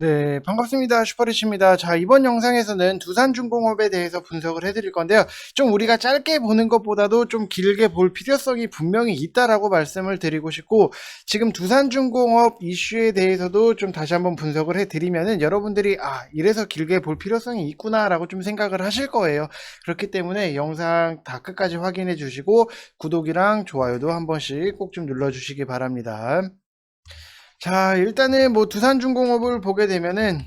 네, 반갑습니다. 슈퍼리치입니다. 자, 이번 영상에서는 두산중공업에 대해서 분석을 해드릴 건데요. 좀 우리가 짧게 보는 것보다도 좀 길게 볼 필요성이 분명히 있다라고 말씀을 드리고 싶고, 지금 두산중공업 이슈에 대해서도 좀 다시 한번 분석을 해드리면은 여러분들이 이래서 길게 볼 필요성이 있구나라고 좀 생각을 하실 거예요. 그렇기 때문에 영상 다 끝까지 확인해 주시고, 구독이랑 좋아요도 한 번씩 꼭 좀 눌러주시기 바랍니다. 자, 일단은 뭐 두산중공업을 보게 되면은,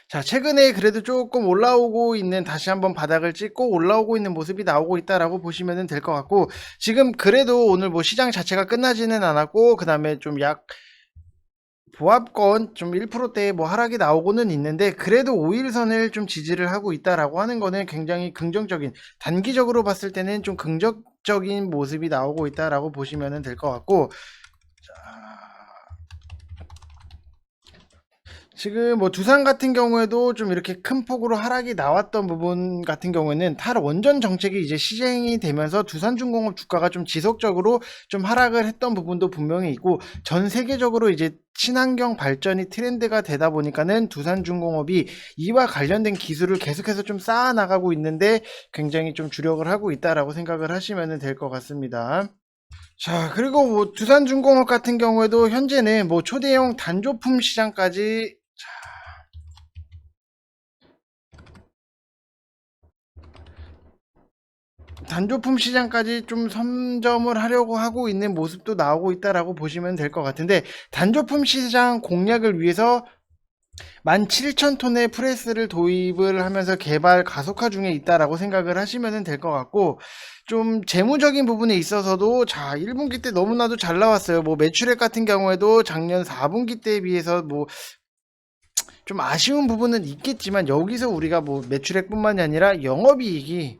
자, 최근에 그래도 조금 올라오고 있는, 다시 한번 바닥을 찍고 올라오고 있는 모습이 나오고 있다라고 보시면 될 것 같고, 지금 그래도 오늘 뭐 시장 자체가 끝나지는 않았고, 그 다음에 좀 보합권 좀 1%대 뭐 하락이 나오고는 있는데, 그래도 5일선을 좀 지지를 하고 있다라고 하는 거는 굉장히 긍정적인, 단기적으로 봤을 때는 좀 긍정적인 모습이 나오고 있다라고 보시면 될 것 같고, 지금 뭐 두산 같은 경우에도 좀 이렇게 큰 폭으로 하락이 나왔던 부분 같은 경우에는 탈원전 정책이 이제 시행이 되면서 두산중공업 주가가 좀 지속적으로 좀 하락을 했던 부분도 분명히 있고, 전 세계적으로 이제 친환경 발전이 트렌드가 되다 보니까는 두산중공업이 이와 관련된 기술을 계속해서 좀 쌓아 나가고 있는데 굉장히 좀 주력을 하고 있다라고 생각을 하시면 될 것 같습니다. 자, 그리고 뭐 두산중공업 같은 경우에도 현재는 뭐 초대형 단조품 시장까지 단조품 시장까지 좀 선점을 하려고 하고 있는 모습도 나오고 있다라고 보시면 될 것 같은데, 단조품 시장 공략을 위해서 17,000톤의 프레스를 도입을 하면서 개발 가속화 중에 있다라고 생각을 하시면 될 것 같고, 좀 재무적인 부분에 있어서도 자, 1분기 때 너무나도 잘 나왔어요. 뭐 매출액 같은 경우에도 작년 4분기 때에 비해서 뭐 좀 아쉬운 부분은 있겠지만, 여기서 우리가 뭐 매출액뿐만이 아니라 영업이익이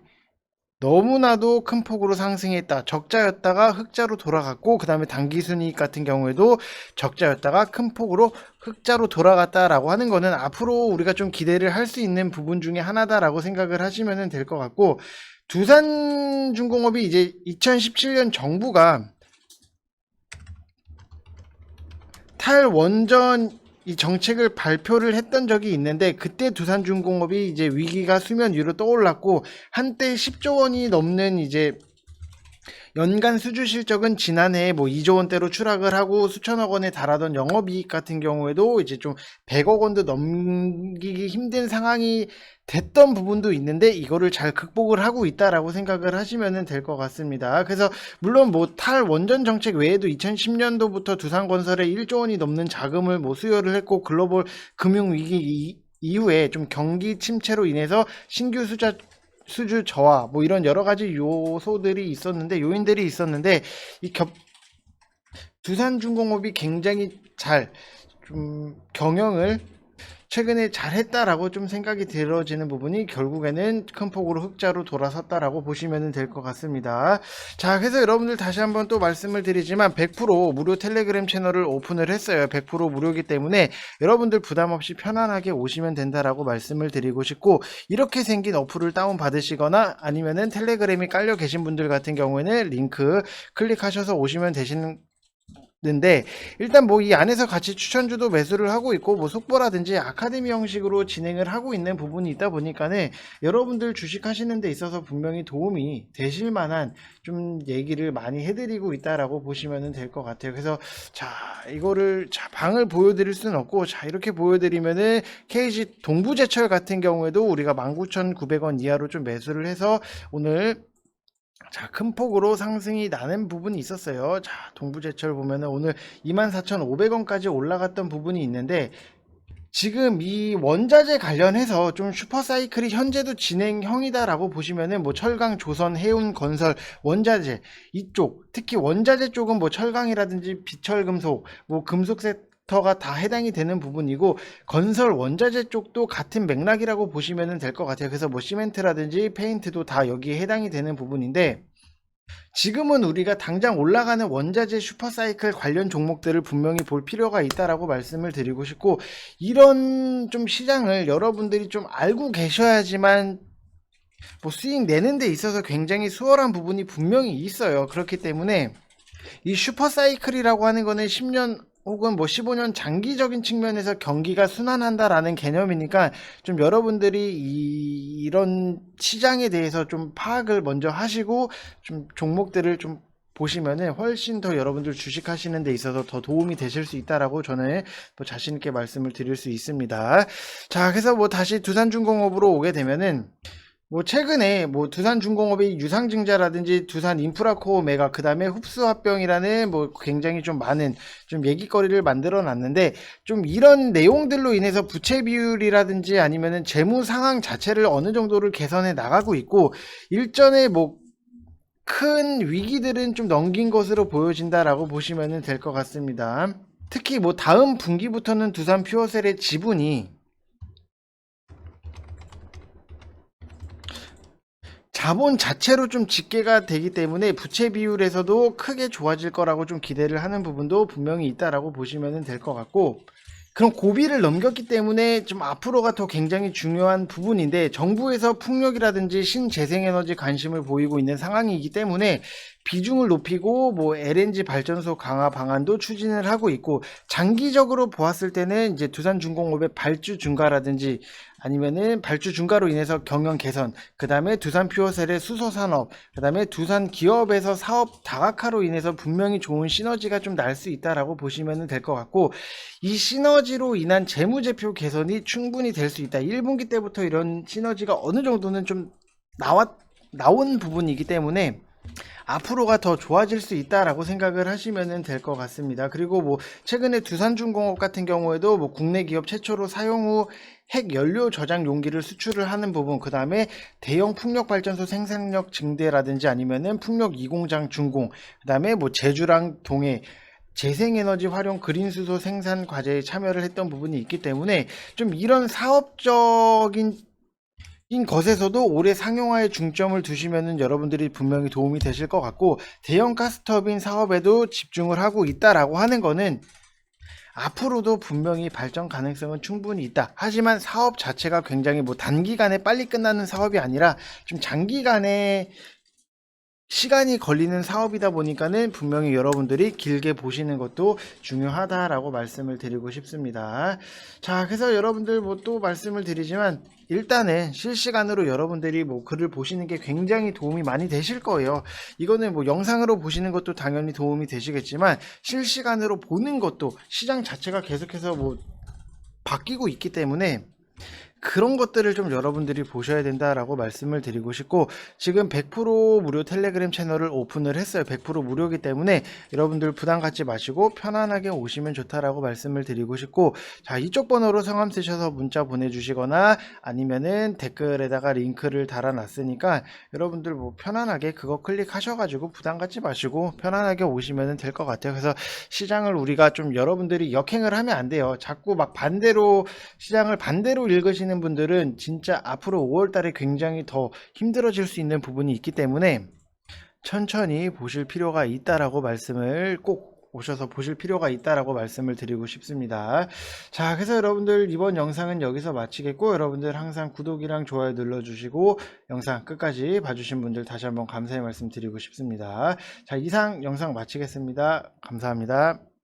너무나도 큰 폭으로 상승했다. 적자였다가 흑자로 돌아갔고, 그 다음에 당기순이익 같은 경우에도 적자였다가 큰 폭으로 흑자로 돌아갔다라고 하는 거는 앞으로 우리가 좀 기대를 할 수 있는 부분 중에 하나다라고 생각을 하시면 될 것 같고, 두산중공업이 이제 2017년 정부가 탈원전 이 정책을 발표를 했던 적이 있는데, 그때 두산중공업이 이제 위기가 수면 위로 떠올랐고, 한때 10조 원이 넘는 이제 연간 수주 실적은 지난해에 뭐 2조 원대로 추락을 하고 수천억 원에 달하던 영업이익 같은 경우에도 이제 좀 100억 원도 넘기기 힘든 상황이 됐던 부분도 있는데, 이거를 잘 극복을 하고 있다라고 생각을 하시면 될 것 같습니다. 그래서 물론 뭐 탈원전 정책 외에도 2010년도부터 두산건설에 1조 원이 넘는 자금을 뭐 수여를 했고, 글로벌 금융위기 이후에 좀 경기 침체로 인해서 신규 수주 저하 뭐 이런 여러 가지 요소들이 있었는데, 요인들이 있었는데, 이 두산중공업이 굉장히 잘 좀 경영을 최근에 잘했다라고 좀 생각이 들어지는 부분이 결국에는 큰 폭으로 흑자로 돌아섰다라고 보시면 될 것 같습니다. 자, 그래서 여러분들 다시 한번 또 말씀을 드리지만 100% 무료 텔레그램 채널을 오픈을 했어요. 100% 무료이기 때문에 여러분들 부담 없이 편안하게 오시면 된다라고 말씀을 드리고 싶고, 이렇게 생긴 어플을 다운 받으시거나 아니면은 텔레그램이 깔려 계신 분들 같은 경우에는 링크 클릭하셔서 오시면 되시는 는데, 일단 뭐 이 안에서 같이 추천주도 매수를 하고 있고, 뭐 속보라든지 아카데미 형식으로 진행을 하고 있는 부분이 있다 보니까는 여러분들 주식 하시는 데 있어서 분명히 도움이 되실 만한 좀 얘기를 많이 해드리고 있다라고 보시면 될 것 같아요. 그래서 자, 이거를 자, 방을 보여드릴 수는 없고, 자, 이렇게 보여드리면은 KG 동부제철 같은 경우에도 우리가 19,900원 이하로 좀 매수를 해서 오늘 자, 큰 폭으로 상승이 나는 부분이 있었어요. 자, 동부제철 보면은 오늘 24,500원까지 올라갔던 부분이 있는데, 지금 이 원자재 관련해서 좀 슈퍼사이클이 현재도 진행형이다라고 보시면은, 뭐 철강, 조선, 해운, 건설, 원자재 이쪽, 특히 원자재 쪽은 뭐 철강이라든지 비철금속, 뭐 금속 섹터가 다 해당이 되는 부분이고, 건설 원자재 쪽도 같은 맥락이라고 보시면 될 것 같아요. 그래서 뭐 시멘트라든지 페인트도 다 여기에 해당이 되는 부분인데, 지금은 우리가 당장 올라가는 원자재 슈퍼사이클 관련 종목들을 분명히 볼 필요가 있다라고 말씀을 드리고 싶고, 이런 좀 시장을 여러분들이 좀 알고 계셔야지만 뭐 수익 내는 데 있어서 굉장히 수월한 부분이 분명히 있어요. 그렇기 때문에 이 슈퍼사이클이라고 하는 거는 10년 혹은 뭐 15년 장기적인 측면에서 경기가 순환한다라는 개념이니까 좀 여러분들이 이런 시장에 대해서 좀 파악을 먼저 하시고 좀 종목들을 좀 보시면은 훨씬 더 여러분들 주식하시는 데 있어서 더 도움이 되실 수 있다라고 저는 뭐 자신 있게 말씀을 드릴 수 있습니다. 자, 그래서 뭐 다시 두산중공업으로 오게 되면은 뭐 최근에 뭐 두산중공업의 유상증자라든지 두산인프라코어 메가 그다음에 흡수합병이라는 뭐 굉장히 좀 많은 좀 얘기거리를 만들어 놨는데 좀 이런 내용들로 인해서 부채 비율이라든지 아니면은 재무 상황 자체를 어느 정도를 개선해 나가고 있고 일전에 뭐 큰 위기들은 좀 넘긴 것으로 보여진다라고 보시면 될 것 같습니다. 특히 뭐 다음 분기부터는 두산 퓨어셀의 지분이 자본 자체로 좀 집계가 되기 때문에 부채 비율에서도 크게 좋아질 거라고 좀 기대를 하는 부분도 분명히 있다라고 보시면 될 것 같고 그런 고비를 넘겼기 때문에 좀 앞으로가 더 굉장히 중요한 부분인데 정부에서 풍력이라든지 신재생에너지 관심을 보이고 있는 상황이기 때문에 비중을 높이고 뭐 LNG 발전소 강화 방안도 추진을 하고 있고 장기적으로 보았을 때는 이제 두산중공업의 발주 증가라든지 아니면은 발주 증가로 인해서 경영 개선, 그 다음에 두산 퓨어셀의 수소 산업, 그 다음에 두산 기업에서 사업 다각화로 인해서 분명히 좋은 시너지가 좀 날 수 있다라고 보시면 될 것 같고 이 시너지로 인한 재무제표 개선이 충분히 될 수 있다. 1분기 때부터 이런 시너지가 어느 정도는 좀 나온 부분이기 때문에 앞으로가 더 좋아질 수 있다라고 생각을 하시면 될 것 같습니다. 그리고 뭐 최근에 두산중공업 같은 경우에도 뭐 국내 기업 최초로 사용 후 핵 연료 저장 용기를 수출을 하는 부분, 그 다음에 대형 풍력 발전소 생산력 증대라든지 아니면은 풍력 2공장 준공, 그 다음에 뭐 제주랑 동해 재생에너지 활용 그린 수소 생산 과제에 참여를 했던 부분이 있기 때문에 좀 이런 사업적인 것에서도 올해 상용화에 중점을 두시면은 여러분들이 분명히 도움이 되실 것 같고 대형 가스터빈 사업에도 집중을 하고 있다라고 하는 거는 앞으로도 분명히 발전 가능성은 충분히 있다. 하지만 사업 자체가 굉장히 뭐 단기간에 빨리 끝나는 사업이 아니라 좀 장기간에 시간이 걸리는 사업이다 보니까는 분명히 여러분들이 길게 보시는 것도 중요하다라고 말씀을 드리고 싶습니다. 자, 그래서 여러분들 뭐 또 말씀을 드리지만 일단은 실시간으로 여러분들이 뭐 글을 보시는 게 굉장히 도움이 많이 되실 거예요. 이거는 뭐 영상으로 보시는 것도 당연히 도움이 되시겠지만 실시간으로 보는 것도 시장 자체가 계속해서 뭐 바뀌고 있기 때문에 그런 것들을 좀 여러분들이 보셔야 된다라고 말씀을 드리고 싶고 지금 100% 무료 텔레그램 채널을 오픈을 했어요. 100% 무료이기 때문에 여러분들 부담 갖지 마시고 편안하게 오시면 좋다라고 말씀을 드리고 싶고 자 이쪽 번호로 성함 쓰셔서 문자 보내주시거나 아니면은 댓글에다가 링크를 달아놨으니까 여러분들 뭐 편안하게 그거 클릭하셔가지고 부담 갖지 마시고 편안하게 오시면 될 것 같아요. 그래서 시장을 우리가 좀 여러분들이 역행을 하면 안 돼요. 자꾸 막 반대로 시장을 반대로 읽으시는 분들은 진짜 앞으로 5월 달에 굉장히 더 힘들어질 수 있는 부분이 있기 때문에 천천히 보실 필요가 있다라고 말씀을 꼭 오셔서 보실 필요가 있다라고 말씀을 드리고 싶습니다. 자, 그래서 여러분들 이번 영상은 여기서 마치겠고 여러분들 항상 구독이랑 좋아요 눌러주시고 영상 끝까지 봐주신 분들 다시 한번 감사의 말씀 드리고 싶습니다. 자, 이상 영상 마치겠습니다. 감사합니다.